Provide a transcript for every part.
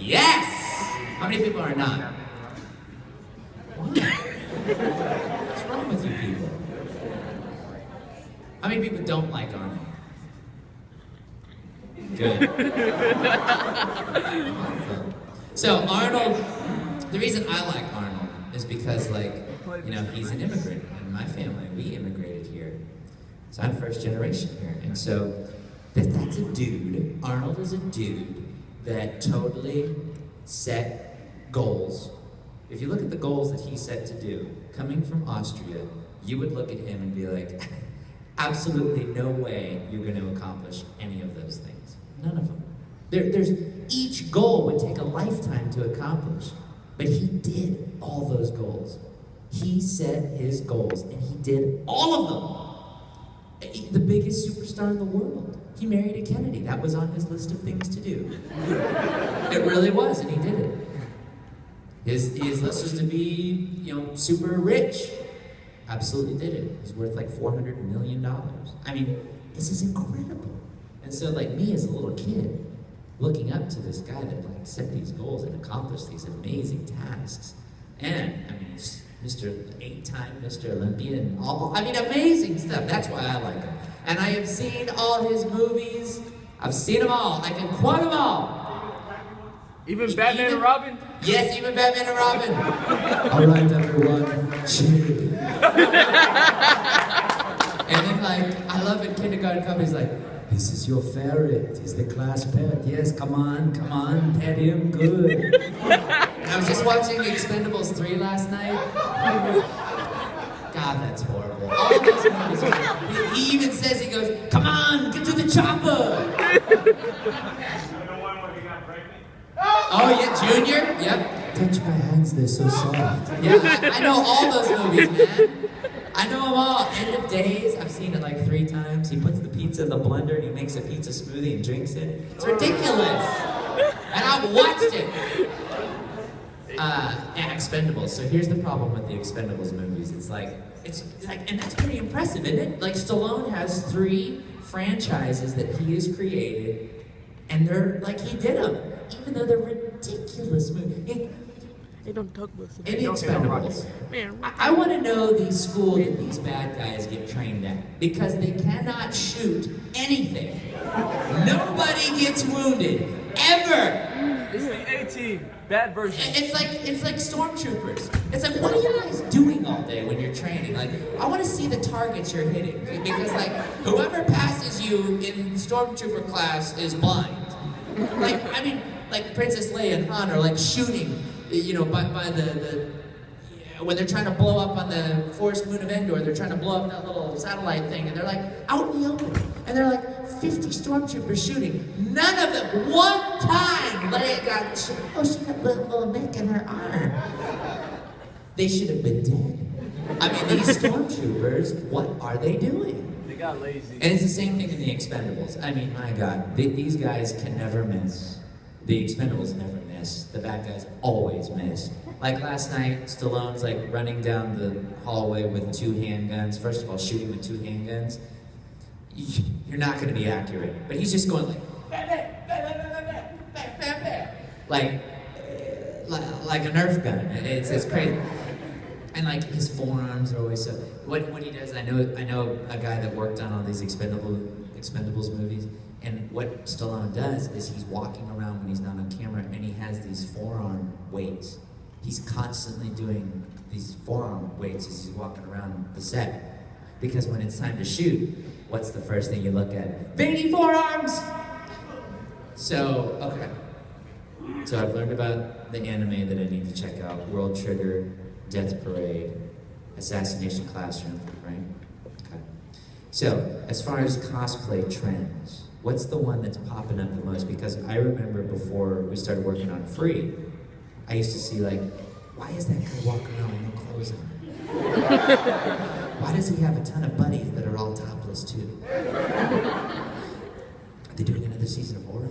Yes! How many people are not? What? What's wrong with you people? How many people don't like Arnold? Good. So Arnold, the reason I like Arnold is because, like, you know, he's an immigrant. In my family, we immigrated here. So I'm first generation here. And so that's a dude. Arnold is a dude that totally set goals. If you look at the goals that he set to do, coming from Austria, you would look at him and be like, absolutely no way you're going to accomplish any of those things. None of them. There's each goal would take a lifetime to accomplish, but he did all those goals. He set his goals, and he did all of them. The biggest superstar in the world. He married a Kennedy. That was on his list of things to do. It really was, and he did it. His list was to be, you know, super rich. Absolutely did it. He's worth like $400 million. I mean, this is incredible. And so, like, me as a little kid, looking up to this guy that, like, set these goals and accomplished these amazing tasks. And, I mean, Mr. 8-time Mr. Olympia and all, I mean, amazing stuff. That's why I like him. And I have seen all his movies. I've seen them all. I can quote them all. Even Batman and Robin? Yes, even Batman and Robin. All right, everyone, cheer. And then, like, I love in kindergarten companies, like, this is your ferret. He's the class pet. Yes, come on, pet him, good. I was just watching Expendables 3 last night. God, that's horrible. All those movies are, he even says, he goes, come on, get to the chopper. Oh, yeah, Junior? Yep. Touch my hands, they're so soft. Yeah, I know all those movies, man. I know them all. End of Days, I've seen it like 3 times. He puts the pizza in the blender and he makes a pizza smoothie and drinks it. It's ridiculous. And I've watched it. Yeah, Expendables. So here's the problem with the Expendables movies. It's like, and that's pretty impressive, isn't it? Like, Stallone has 3 franchises that he has created, and they're, like, he did them. Even though they're ridiculous movies. They don't talk about In the Expendables, I want to know the school that these bad guys get trained at, because they cannot shoot anything. Nobody gets wounded, ever. It's the A-Team, bad version. It's like stormtroopers. It's like, what are you guys doing all day when you're training? Like, I want to see the targets you're hitting, because, like, whoever passes you in stormtrooper class is blind. Like, I mean, like Princess Leia and Han are like shooting, you know, by the when they're trying to blow up on the forest moon of Endor, they're trying to blow up that little satellite thing, and they're like out in the open, and they're like 50 stormtroopers shooting. None of them, one time, Leia got, she got a little nick in her arm. They should have been dead. I mean, these stormtroopers, what are they doing? They got lazy. And it's the same thing in the Expendables. I mean, my God, these guys can never miss. The Expendables never miss. The bad guys always miss. Like last night, Stallone's like running down the hallway with 2 handguns. First of all, shooting with 2 handguns. You're not going to be accurate. But he's just going like, bam, bam, bam, bam, bam, bam, bam, bam, bam. Like a Nerf gun. It's crazy. And like his forearms are always so. What he does, I know a guy that worked on all these Expendables movies, and what Stallone does is he's walking around when he's not on camera, and he has these forearm weights. He's constantly doing these forearm weights as he's walking around the set, because when it's time to shoot, what's the first thing you look at? Veiny forearms. So okay. So I've learned about the anime that I need to check out: World Trigger, Death Parade, Assassination Classroom, right? Okay. So, as far as cosplay trends, what's the one that's popping up the most? Because I remember before we started working on Free, I used to see like, why is that guy walking around with no clothes on? Why does he have a ton of buddies that are all topless too? Are they doing another season of Oro?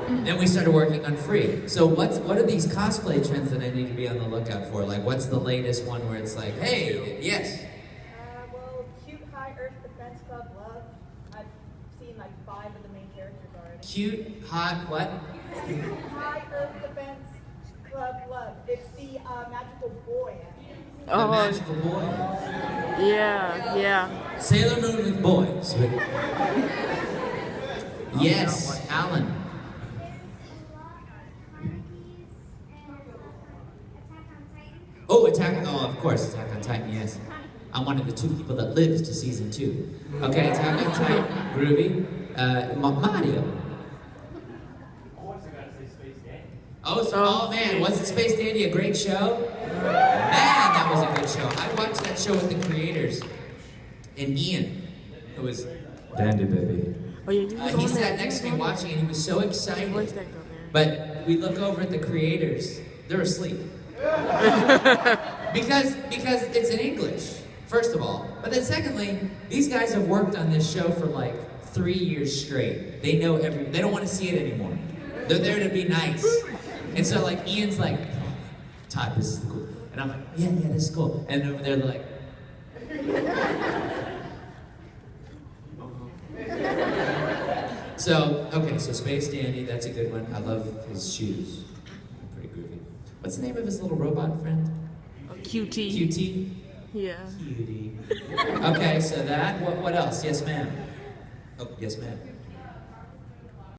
Then we started working on Free. So what are these cosplay trends that I need to be on the lookout for? Like, what's the latest one where it's like, hey, yes? Well, Cute High Earth Defense Club Love. I've seen like 5 of the main characters already. Cute, hot, what? High Earth Defense Club. It's the magical boy. The magical boy. Yeah. Sailor Moon with boys. Yes, Alan. Oh, of course, Attack on Titan, yes. I'm one of the 2 people that lives to season 2. Okay, Attack on Titan, groovy. Mario. Oh man, wasn't Space Dandy a great show? Man, that was a good show. I watched that show with the creators. And Ian. It was Dandy Baby. Oh yeah, He sat next to me watching and he was so excited. But we look over at the creators, they're asleep. because it's in English, first of all. But then secondly, these guys have worked on this show for like 3 years straight. They know they don't want to see it anymore. They're there to be nice. And so like Ian's like, Todd, this is cool. And I'm like, yeah, this is cool. And over there they're like, so Space Dandy, that's a good one. I love his shoes. Pretty groovy. What's the name of his little robot friend? QT. QT? Yeah. Cutie. Okay, so that, what else? Yes, ma'am. Oh, yes, ma'am.